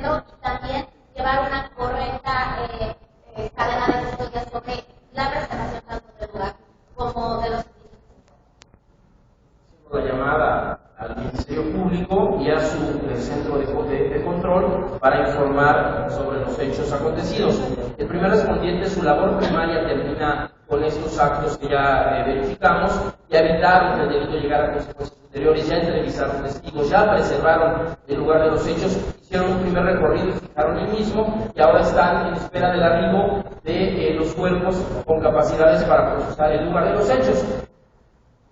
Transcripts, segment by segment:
momento y también llevar una correcta cadena de custodia sobre la preservación tanto del lugar como de los servicios. La llamada al Ministerio Público y a su centro de control para informar sobre los hechos acontecidos. El primer respondiente, su labor primaria termina con estos actos que ya verificamos y evitaron que el delito llegara a consecuencias posteriores, ya entrevistaron testigos, ya preservaron el lugar de los hechos, hicieron un primer recorrido y fijaron el mismo y ahora están en espera del arribo de los cuerpos con capacidades para procesar el lugar de los hechos.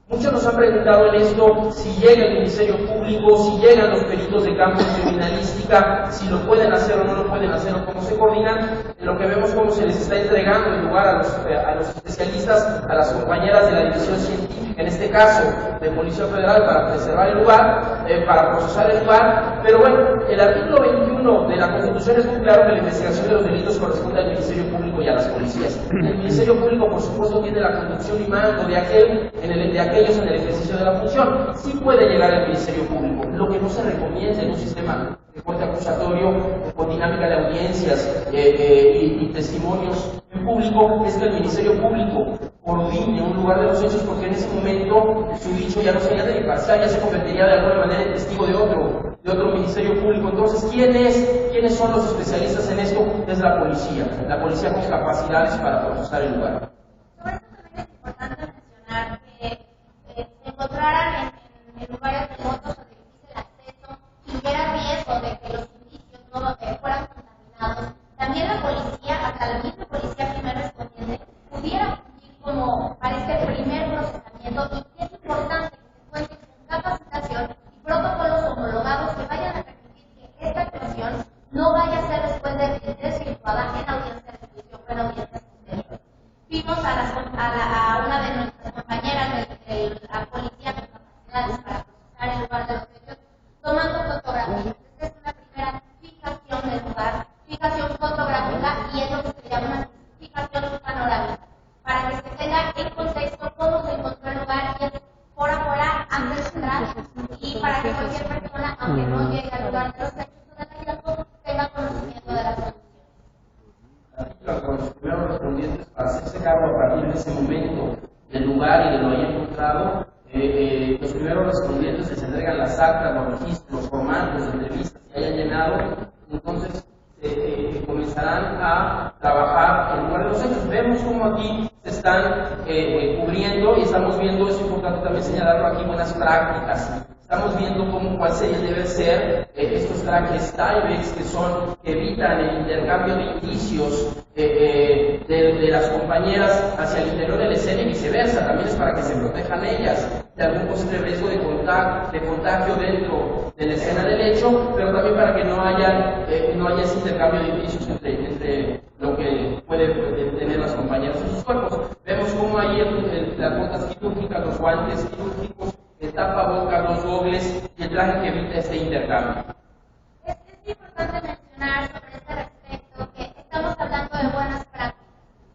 Muchos nos han preguntado en esto si llega el Ministerio Público, si llegan los peritos de campo de criminalística, si lo pueden hacer o no lo pueden hacer o cómo se coordinan. En lo que vemos cómo se les está entregando el lugar a los especialistas, a las compañeras de la División Científica, en este caso de Policía Federal, para preservar el lugar, para procesar el lugar. Pero bueno, el artículo 21 de la Constitución es muy claro que la investigación de los delitos corresponde al Ministerio Público y a las policías. El Ministerio Público, por supuesto, tiene la conducción y mando de aquellos en el ejercicio de la función. Sí puede llegar al Ministerio Público. Lo que no se recomienda en un sistema de corte acusatorio con dinámica de audiencias y testimonios en público es que el Ministerio Público coordine un lugar de los hechos, porque en ese momento su dicho ya no sería de imparcial, ya se convertiría de alguna manera en testigo de otro Ministerio Público. Entonces, ¿quiénes son los especialistas en esto? Es la policía con capacidades para procesar el lugar. Sobre esto también es importante mencionar que se encontraran en lugares remotos o de difícil acceso y hubiera riesgo de que los indicios no fueran contaminados. También la policía, hasta la misma policía primer respondiente, pudiera fungir como para este primer procesamiento, y es importante que se cuente con capacitación y protocolos homologados que vayan a permitir que esta actuación no vaya a ser después desvirtuada en audiencia de juicio o en audiencia posterior. Vimos a una de nuestras compañeras de la policía con capacidades para procesar el lugar de los hechos tomando fotografías. Esta es una primera fijación del lugar, fijación fotográfica, y es lo que se llama una fijación panorámica, para que se tenga en contexto cómo se encontró el lugar, y es por afuera, antes de entrar, y para que cualquier persona, aunque no llegue al lugar de los hechos o del hallazgo, tenga conocimiento de las condiciones. Con los primeros respondientes, para hacerse cargo a partir de ese momento del lugar y de lo ahí encontrado, los primeros respondientes les entregan las actas, los registros, los formatos de entrevistas que hayan llenado. Entonces comenzarán a trabajar en el lugar de los hechos. Vemos cómo aquí se están cubriendo, y estamos viendo, es importante también señalarlo aquí, buenas prácticas. Estamos viendo cuál debe ser estos trajes Tyvek que evitan el intercambio de indicios de las compañeras hacia el interior de la escena y viceversa. También es para que se protejan ellas de algún posible riesgo de contagio dentro de la escena del hecho, pero también para que no haya ese intercambio de indicios entre lo que pueden tener las compañeras en sus cuerpos. Vemos cómo ahí las botas quirúrgicas, los guantes quirúrgicos, el tapabocas, los dobles y el traje que evita este intercambio. Es importante mencionar sobre este respecto que estamos hablando de buenas prácticas.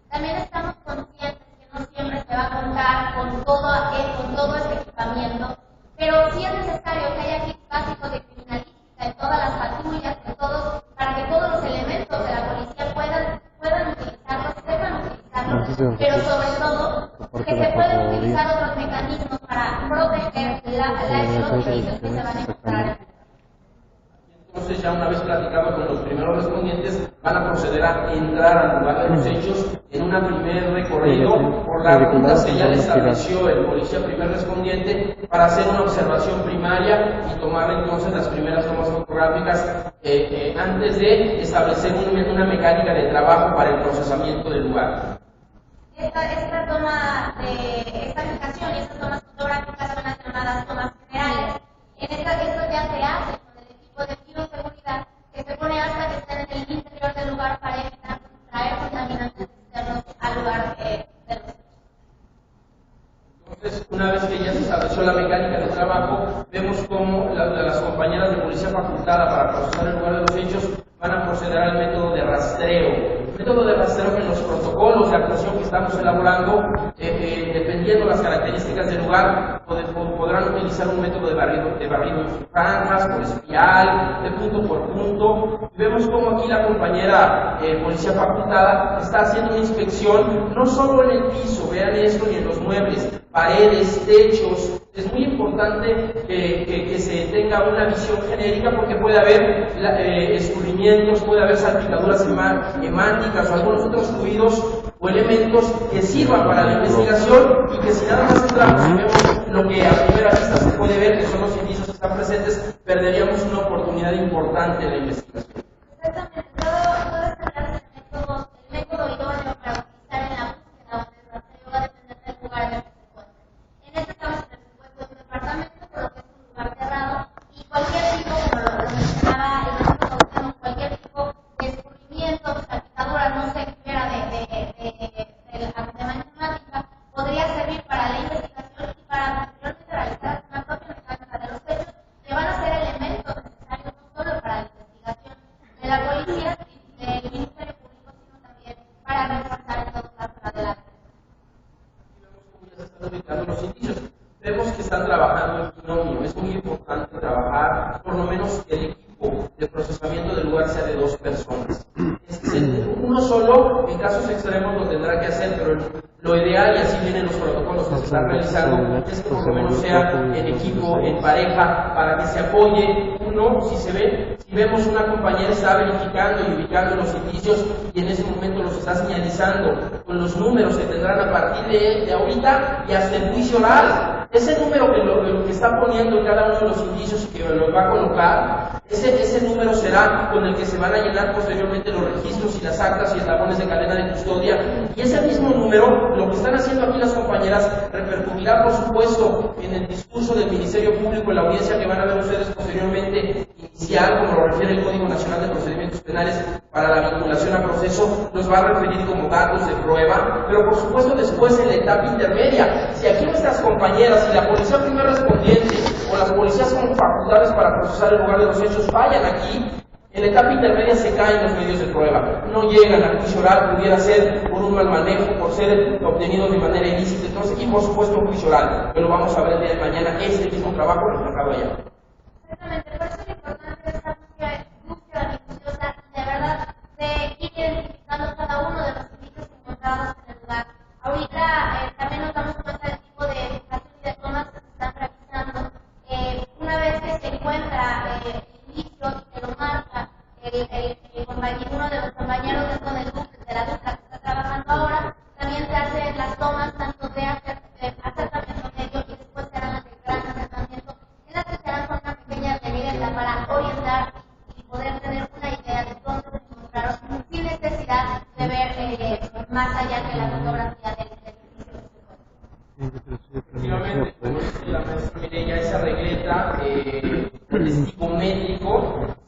También estamos conscientes que no siempre se va a contar con todo este equipamiento, pero sí es necesario que haya kits básicos de criminalística en todas las patrullas, para que todos los elementos de la policía puedan utilizarlos, sepan utilizarlos, pero sobre todo que se puedan utilizar otros mecanismos para proteger los servicios que se van a encontrar. Entonces, ya una vez platicado con los primeros respondientes, van a proceder a entrar al lugar de los hechos en un primer recorrido por la ruta que ya le estableció el policía primer respondiente para hacer una observación primaria y tomar entonces las primeras tomas fotográficas antes de establecer una mecánica de trabajo para el procesamiento del lugar. Esta toma de esta aplicación y estas tomas fotográficas son las llamadas tomas generales. Esto ya se hace con el equipo de bioseguridad que se pone hasta que estén en el interior del lugar para evitar traer contaminantes externos al lugar de los hechos. Entonces, una vez que ya se estableció la mecánica de trabajo, vemos cómo las compañeras de policía facultada para procesar el lugar de los hechos van a proceder al método de rastreo. El método de rastreo que en los protocolos de actuación que estamos elaborando, dependiendo las características del lugar, podrán utilizar un método de barrido en franjas, por espiral, de punto por punto. vemos cómo aquí la compañera policía facultada está haciendo una inspección no solo en el piso, vean esto, ni en los muebles, paredes, techos. Es muy importante que se tenga una visión genérica porque puede haber escurrimientos, puede haber salpicaduras hemánticas o algunos otros fluidos o elementos que sirvan para la investigación y que si nada más entramos y vemos lo que a primera vista se puede ver, que son los indicios que están presentes, perderíamos una oportunidad importante en la investigación. Exactamente, todo el método idóneo para utilizar en la búsqueda o en el rastreo va a depender del lugar en el que se encuentre. En este caso, en el supuesto de un departamento, por lo que es un lugar cerrado, y cualquier tipo, como lo mencionaba el maestro Gauteno, cualquier tipo de escurrimiento, salpicadura, no sé qué era de matemática, podría servir para la investigación y para posteriormente realizar una propia mecánica de los hechos que van a ser elementos necesarios no solo para la investigación de la policía, del Ministerio Público, sino también para reforzar en todo caso la de la los indicios. Vemos que están trabajando en binomio. Es muy importante trabajar, por lo menos el equipo de procesamiento del lugar sea de 2 personas. Uno solo, en casos extremos, lo tendrá que hacer, pero lo ideal, y así vienen los protocolos que se están realizando, es que por lo menos sea en equipo, en pareja, para que se apoye uno, si vemos una compañera está verificando y ubicando los indicios y en ese momento los está señalizando con los números que tendrán a partir de ahorita y hasta el juicio oral. Ese número que está poniendo en cada uno de los indicios y que lo va a colocar, ese número será con el que se van a llenar posteriormente los registros y las actas y eslabones de cadena de custodia. Y ese mismo número, lo que están haciendo aquí las compañeras, repercutirá por supuesto en el discurso del Ministerio Público, en la audiencia que van a ver ustedes posteriormente inicial, como lo refiere el Código Nacional de Procedimientos Penales para la vinculación a proceso, los va a referir como datos de prueba, pero por supuesto después en la etapa intermedia. Si aquí nuestras compañeras y la policía primer respondiente o las policías con facultades para procesar el lugar de los hechos fallan aquí, en la etapa intermedia se caen los medios de prueba, no llegan al juicio oral, pudiera ser por un mal manejo, por ser obtenidos de manera ilícita, entonces, y por supuesto un juicio oral, que lo vamos a ver el día de mañana, este mismo trabajo reflejado allá. Exactamente, por eso es importante esta búsqueda minuciosa y de verdad de ir identificando cada uno de los indicios encontrados en el lugar. Ahorita también nos damos cuenta del tipo de ubicación y de tomas que se están realizando. Una vez que se encuentra el indicio y se lo marca uno de los compañeros dentro del grupo de la dupla que está trabajando ahora, también se hacen las tomas tanto de acercamiento medio y después se harán las de gran acercamiento, en las que se harán con una pequeña revienta para orientar y poder tener una idea de dónde se encontraron sin necesidad de ver más allá que la fotografía del edificio. Efectivamente, como dice la maestra Mireya, esa regleta testigométrico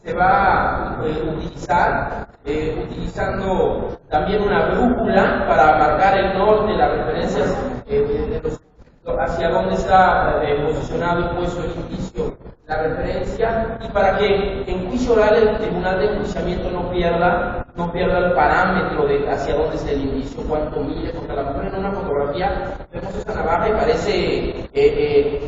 se va a utilizar utilizando también una brújula para marcar el norte, las referencias hacia dónde está posicionado y puesto el indicio, la referencia, y para que en juicio oral el tribunal de enjuiciamiento no pierda el parámetro de hacia dónde está el indicio, cuánto mide, porque a lo mejor en una fotografía vemos esta navaja y parece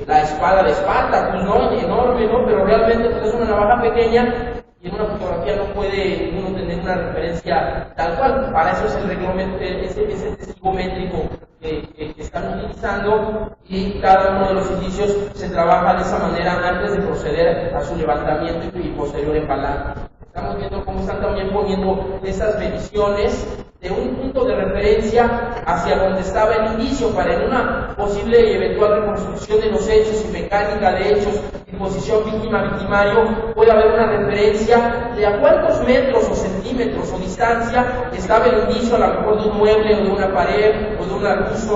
la espada de Espartacus, ¿no? Enorme, ¿no? Pero realmente pues, es una navaja pequeña y en una fotografía no puede uno tener una referencia tal cual. Para eso es el reglamento, ese testigo métrico que están utilizando, y cada uno de los indicios se trabaja de esa manera antes de proceder a su levantamiento y posterior embalaje. Estamos viendo cómo están también poniendo esas mediciones de un punto de referencia hacia donde estaba el indicio para en una posible y eventual reconstrucción de los hechos y mecánica de hechos y posición víctima-victimario puede haber una referencia de a cuántos metros o centímetros o distancia estaba el indicio, a lo mejor de un mueble o de una pared o de un arbusto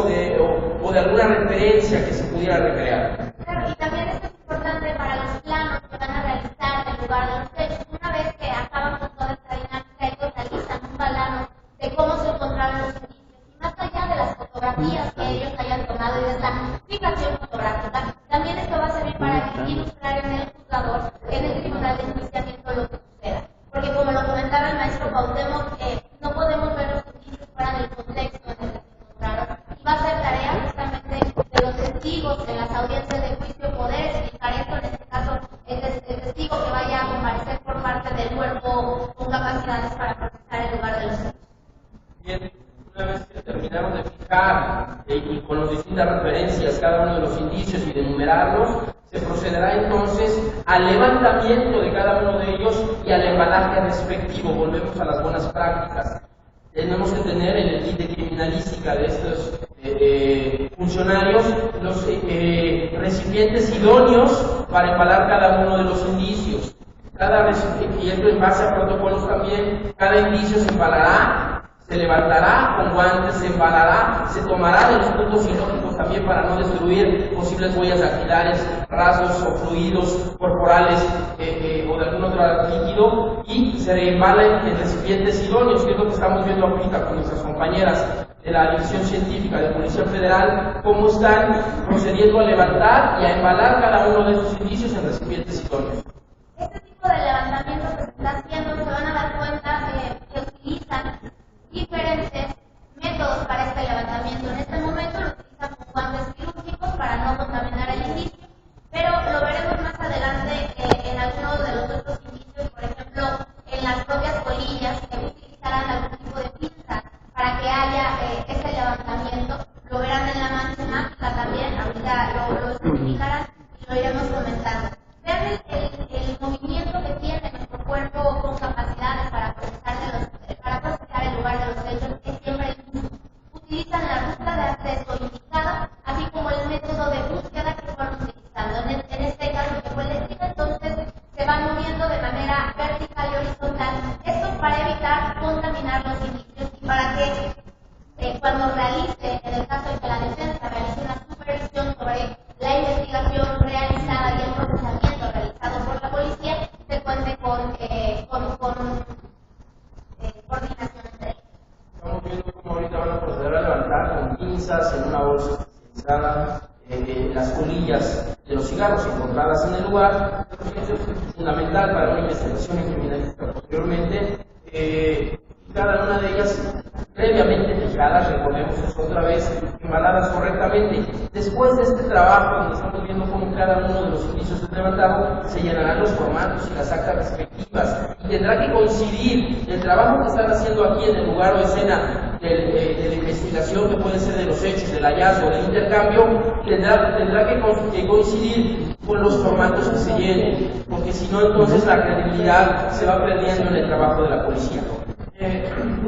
o de alguna referencia que se pudiera recrear. Claro, y también esto es importante para los planos que van a realizar en el lugar de los hechos. Una vez que acaban con toda esta dinámica, ellos realizan un balance de cómo se encontraron los indicios. Y más allá de las fotografías que ellos hayan tomado y de esta fijación fotográfica, también esto va a servir para ilustrar en el juzgador, en el tribunal de enjuiciamiento, lo que suceda. Porque como lo comentaba el maestro Cuauhtémoc, no podemos ver los indicios fuera del contexto en el que se encontraron. Y va a ser tarea justamente de los testigos, de las audiencias de juicio, poder explicar esto. En este caso, el testigo que vaya a comparecer por parte del cuerpo con capacidades para procesar el lugar de los hechos. Bien, una vez que terminaron de fijar y con las distintas referencias cada uno de los indicios y de enumerarlos, se procederá entonces al levantamiento de cada uno de ellos y al embalaje respectivo. Volvemos a las buenas prácticas. Tenemos que tener en el kit de criminalística de estos funcionarios los recipientes idóneos para embalar cada uno de los indicios. Y esto en base a protocolos también, cada indicio se embalará, se levantará con guantes, se embalará, se tomará de los puntos ilógicos también para no destruir posibles huellas dactilares, rasgos o fluidos corporales o de algún otro líquido, y se embala en recipientes idóneos, que es lo que estamos viendo ahorita con nuestras compañeras de la División Científica de Policía Federal, cómo están procediendo a levantar y a embalar cada uno de estos indicios en recipientes idóneos. Este tipo de levantamiento que se está haciendo, se van a dar cuenta que utilizan diferentes métodos para este levantamiento. En este momento lo utilizan con guantes quirúrgicos para no contaminar el indicio, pero lo veremos más adelante en algunos de los otros indicios, por ejemplo, en las propias colillas, que utilizarán algún tipo de pinza para que haya este levantamiento. Lo verán en la mancha hemática también, ahorita lo explicarán y lo iremos comentando. Vean el movimiento que tiene nuestro cuerpo con capacidades para procesar el lugar de los hechos, es siempre el mismo. Utilizan la ruta de acceso indicada, así como el método de búsqueda que fueron utilizando. En este caso que fue elegido, entonces se van moviendo de manera vertical y horizontal. Esto para evitar contaminar los indicios y para que cuando realice, en el caso de que la defensa realice una supervisión sobre la investigación realizada y el procesamiento realizado por la policía, se cuente con coordinación entre ellos. Estamos viendo cómo ahorita van a proceder a levantar con pinzas en una bolsa especializada las colillas de los cigarros encontradas en el lugar. Es fundamental para una investigación en criminalística posteriormente. Cada una de ellas previamente fijadas, recordemos eso otra vez, embaladas correctamente. Después de este trabajo, donde estamos viendo cómo cada uno de los indicios es levantado, se llenarán los formatos y las actas respectivas, y tendrá que coincidir el trabajo que están haciendo aquí en el lugar o escena de la investigación, que puede ser de los hechos, del hallazgo, del intercambio, tendrá que coincidir con los formatos que se llenen, porque si no, entonces la credibilidad se va perdiendo en el trabajo de la policía.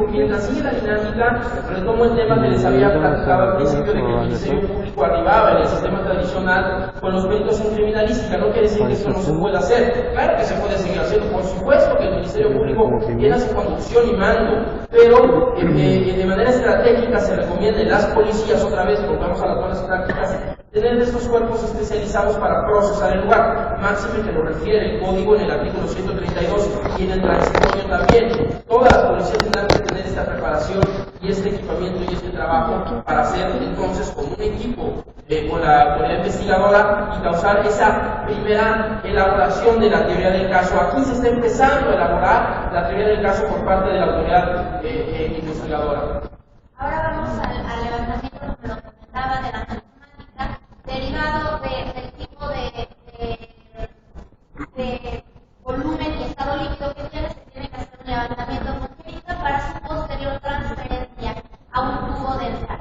Mientras sigue la dinámica, retomo el tema que les había platicado al principio, de que el Ministerio Público arribaba en el sistema tradicional con los peritos en criminalística. No quiere decir que esto no se pueda hacer. Claro que se puede seguir haciendo, por supuesto que el Ministerio Público tiene su conducción y mando, pero de manera estratégica se recomienda en las policías, otra vez, volvamos a las buenas prácticas, tener estos cuerpos especializados para procesar el lugar. Máxime que lo refiere el código en el artículo 132 y en el transitorio también. Todas las policías tendrán que tener esta preparación y este equipamiento y este trabajo para hacer entonces con un equipo, con la autoridad investigadora, y causar esa primera elaboración de la teoría del caso. Aquí se está empezando a elaborar la teoría del caso por parte de la autoridad investigadora. Ahora vamos al levantamiento, como lo comentaba, de la matemática, derivado del tipo de volumen y estado líquido que tiene. Se tiene que hacer un levantamiento con jeringa para su posterior transferencia a un tubo dental.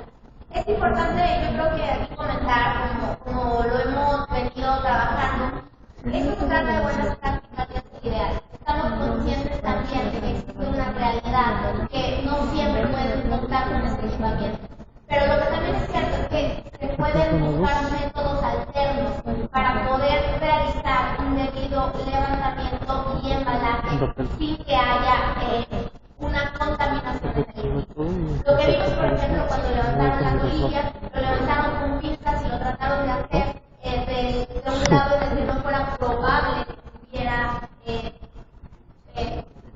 Es importante, yo creo que aquí comentar, como lo hemos venido trabajando, esto se trata de buenas prácticas y es ideal. Estamos conscientes también de que existe una realidad que no siempre pueden contar con este equipamiento. Pero lo que también es cierto es que se pueden buscar métodos alternos para poder realizar un debido levantamiento y embalaje sin que haya una contaminación en el líquido. Lo que vimos, por ejemplo, cuando levantaron las colillas, lo levantaron con pinzas y lo trataron de hacer de un lado en el que no fuera probable que hubiera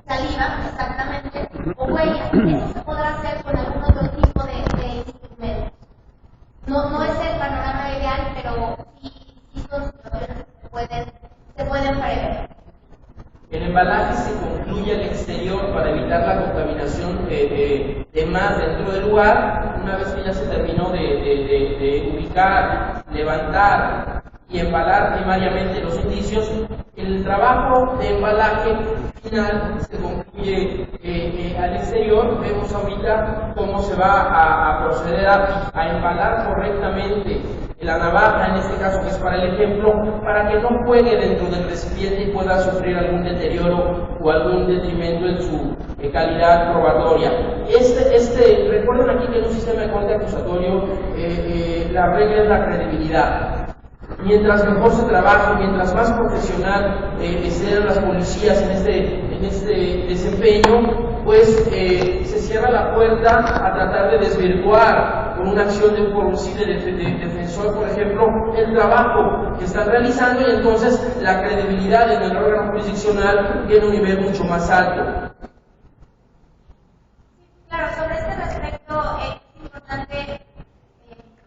saliva, exactamente, o huellas. Eso se podrá hacer con algún otro tipo de instrumentos. No es el panorama ideal, pero sí son situaciones que se pueden prever. El embalaje se concluye al exterior para evitar la contaminación de más dentro del lugar. Una vez que ya se terminó de ubicar, levantar y embalar primariamente los indicios, el trabajo de embalaje final se concluye al exterior. Vemos ahorita cómo se va a proceder a embalar correctamente la navaja, en este caso que es para el ejemplo, para que no juegue dentro del recipiente y pueda sufrir algún deterioro o algún detrimento en su calidad probatoria. Recuerden aquí que en un sistema de corte acusatorio la regla es la credibilidad. Mientras mejor se trabaje, mientras más profesional sean las policías en este desempeño, pues se cierra la puerta a tratar de desvirtuar con una acción de un posible defensor, por ejemplo, el trabajo que están realizando, y entonces la credibilidad en el órgano jurisdiccional tiene un nivel mucho más alto. Claro, sobre este respecto es importante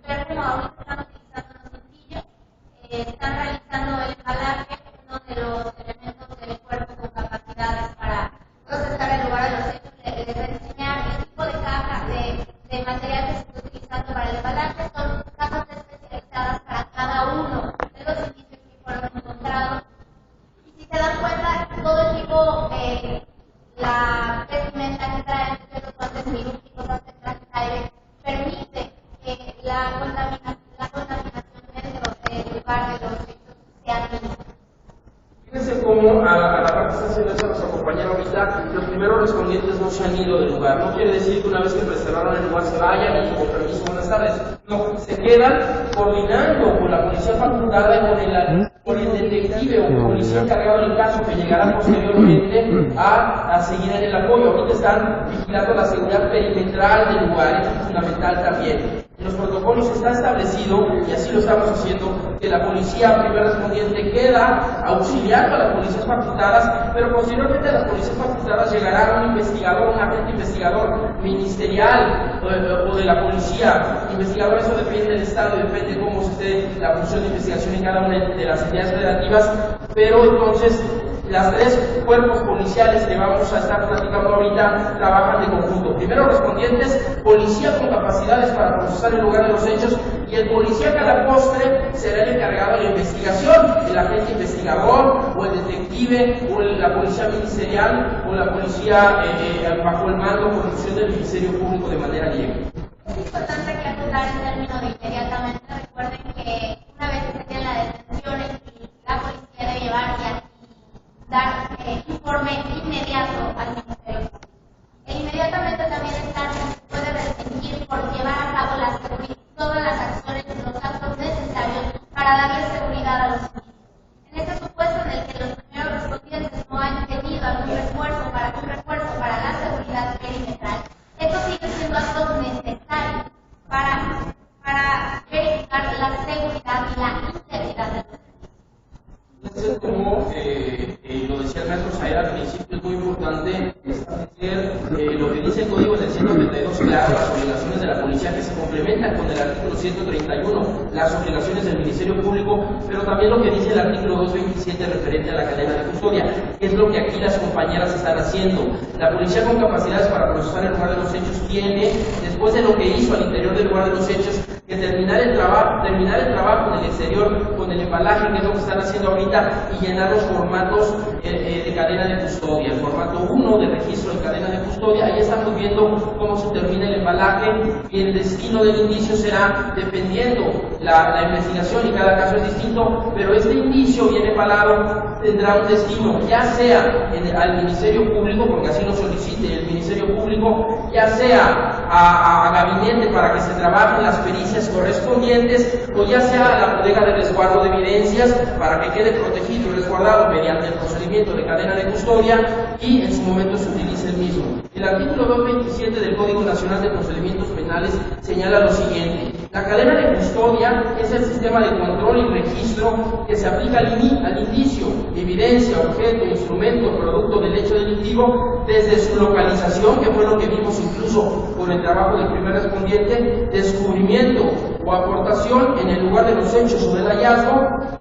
ver cómo ahorita están utilizando los cintillos, están realizando el embalaje, uno de los elementos del cuerpo con capacidades para procesar el lugar de los hechos. Les voy a enseñar el tipo de caja de material que se está utilizando para el embalaje. Son cajas especializadas para cada uno de los indicios que fueron encontrados. Y si se dan cuenta, todo el tipo la vestimenta que traen, los guantes quirúrgicos, las trajes aire, permite que la contaminación dentro del lugar de los hechos sea mínima. Fíjense cómo a la parte que está haciendo eso nuestra compañera ahorita, los primeros respondientes no se han ido del lugar. No quiere decir que una vez que reservaron el lugar se vayan y con permiso, buenas tardes. No, se quedan coordinando con la policía facultada, con el detective o policía encargado del caso que llegará posteriormente a seguir en el apoyo. Ahorita están vigilando la seguridad perimetral del lugar, eso es fundamental también. En los protocolos está establecido, y así lo estamos haciendo, que la policía primer respondiente queda auxiliando a las policías facultadas, pero posteriormente a las policías facultadas llegará un investigador, un agente investigador ministerial o de la policía. Investigador, eso depende del estado, depende cómo se esté la función de investigación en cada una de las entidades federativas, pero entonces las tres cuerpos policiales que vamos a estar platicando ahorita trabajan de conjunto. Primero respondientes, policía con capacidades para procesar el lugar de los hechos, y el policía que a la postre será el encargado de la investigación, el agente investigador o el detective o la policía ministerial o la policía bajo el mando o conducción del Ministerio Público de manera directa. Es importante que acotar el término de inmediatamente. Recuerden que una vez que se tiene la detención, la policía debe llevar y dar informe inmediato al Ministerio. Inmediatamente también puede restringir por llevar a cabo todas las acciones y los actos necesarios para darle seguridad a los ciudadanos. En este supuesto en el que los primeros respondientes no han tenido algún refuerzo para la seguridad perimetral, estos siguen siendo actos necesarios para verificar la seguridad y la integridad del servicio. Entonces, como lo decía el maestro Saer al principio, es muy importante establecer lo que dice el Código del 132, claro, las obligaciones de la policía que se complementan con el artículo 131, las obligaciones del Ministerio Público, pero también lo que dice el artículo 227 referente a la cadena de custodia, que es lo que aquí las compañeras están haciendo. La policía con capacidades para procesar el lugar de los hechos tiene, después de lo que hizo al interior del lugar de los hechos, que terminar el trabajo en el exterior con el embalaje, que es lo que están haciendo ahorita, y llenar los formatos de cadena de custodia. El formato 1 de registro de cadena de custodia, ahí estamos viendo cómo se termina el embalaje, y el destino del indicio será dependiendo la investigación, y cada caso es distinto, pero este indicio bien embalado tendrá un destino, ya sea al Ministerio Público, porque así lo solicite el Ministerio Público, ya sea a gabinete para que se trabajen las pericias correspondientes, o ya sea a la bodega de resguardo de evidencias para que quede protegido y resguardado mediante el procedimiento de cadena de custodia, y en su momento se utilice el mismo. El artículo 227 del Código Nacional de Procedimientos Penales señala lo siguiente: la cadena de custodia es el sistema de control y registro que se aplica al indicio, evidencia, objeto, instrumento, producto del hecho delictivo desde su localización, que fue lo que vimos incluso con el trabajo del primer respondiente, descubrimiento o aportación en el lugar de los hechos o del hallazgo,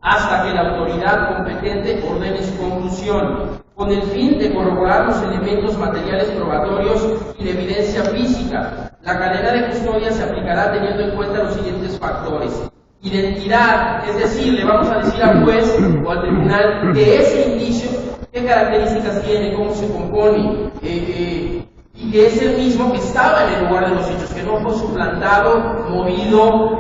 hasta que la autoridad competente ordene su conclusión, con el fin de corroborar los elementos materiales probatorios y de evidencia física. La cadena de custodia se aplicará teniendo en cuenta los siguientes factores: identidad, es decir, le vamos a decir al juez o al tribunal que ese indicio qué características tiene, cómo se compone, y que es el mismo que estaba en el lugar de los hechos, que no fue suplantado, movido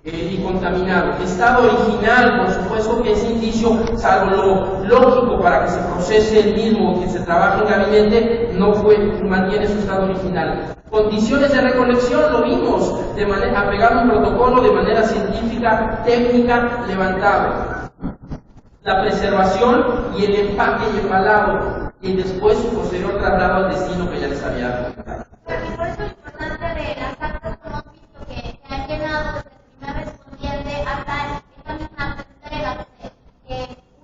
y contaminado. Estado original, por supuesto que ese indicio, salvo lo lógico para que se procese el mismo, que se trabaje en gabinete, no mantiene su estado original. Condiciones de recolección, lo vimos, apegado a un protocolo de manera científica, técnica, levantable. La preservación y el empaque y embalado, y después su posterior traslado al destino que ya les había comentado. Y por eso lo importante de las actas que hemos visto que se han llenado desde el primer respondiente hasta esta misma entrega, que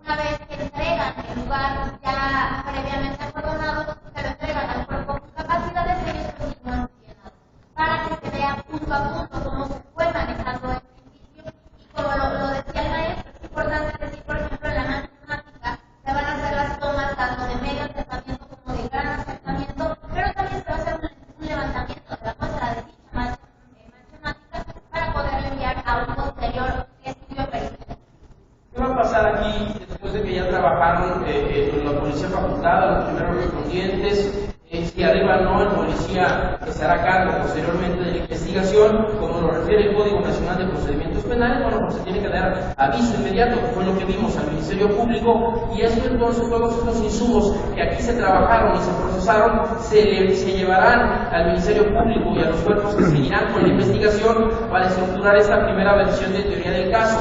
una vez que entregan el lugar ya previamente acordonado, se lo entregan al cuerpo con capacidades que ellos mismos han llenado, para que se vea punto a punto cómo se fue manejando el principio. Y como lo decía el maestro, es importante decir, por ejemplo, en la matemática se van a hacer las tomas tanto de medio acercamiento como de gran acercamiento, pero también se va a hacer un levantamiento de la muestra de dicha matemática para poderle enviar a un posterior estudio pericial. ¿Qué va a pasar aquí después de que ya trabajaron la policía facultada, los primeros respondientes? Si arriba no, el policía que se hará cargo posteriormente de la investigación, como lo refiere el Código Nacional de Procedimientos Penales, bueno, pues se tiene que dar aviso inmediato, que fue lo que vimos al Ministerio Público, y esto entonces, todos estos insumos que aquí se trabajaron y se procesaron, se llevarán al Ministerio Público y a los cuerpos que seguirán con la investigación para estructurar esta primera versión de teoría del caso.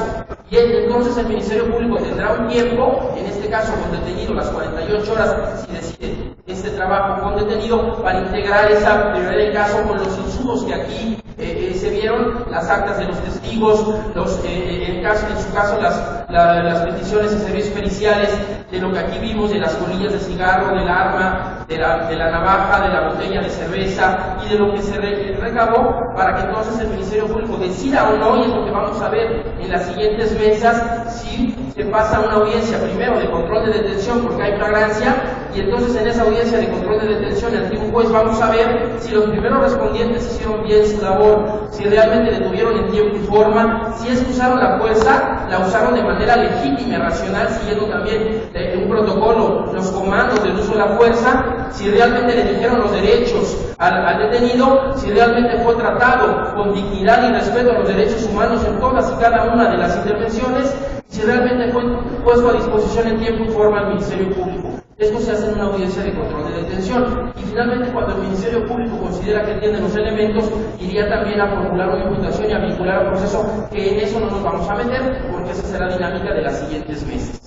Y entonces el Ministerio Público tendrá un tiempo, en este caso con detenido las 48 horas, si decide este trabajo con detenido, para integrar esa teoría del caso con los insumos que aquí se vieron, las actas de los testigos, en su caso las peticiones de servicios periciales, de lo que aquí vimos, de las colillas de cigarro, del arma, de la navaja, de la botella de cerveza y de lo que se recabó, para que entonces el Ministerio Público decida o no, y es lo que vamos a ver en las siguientes mesas, si se pasa a una audiencia primero de control de detención porque hay flagrancia, y entonces en esa audiencia de control de detención ante un juez vamos a ver si los primeros respondientes hicieron bien su labor, si realmente detuvieron en tiempo y forma, si es que usaron la fuerza, la usaron de manera legítima y racional, siguiendo también un protocolo, los comandos del uso de la fuerza, si realmente le dijeron los derechos al detenido, si realmente fue tratado con dignidad y respeto a los derechos humanos en todas y cada una de las intervenciones, si realmente fue puesto a disposición en tiempo y forma al Ministerio Público. Esto se hace en una audiencia de control de detención. Y finalmente, cuando el Ministerio Público considera que tiene los elementos, iría también a formular una imputación y a vincular al proceso, que en eso no nos vamos a meter, porque esa será dinámica de las siguientes meses.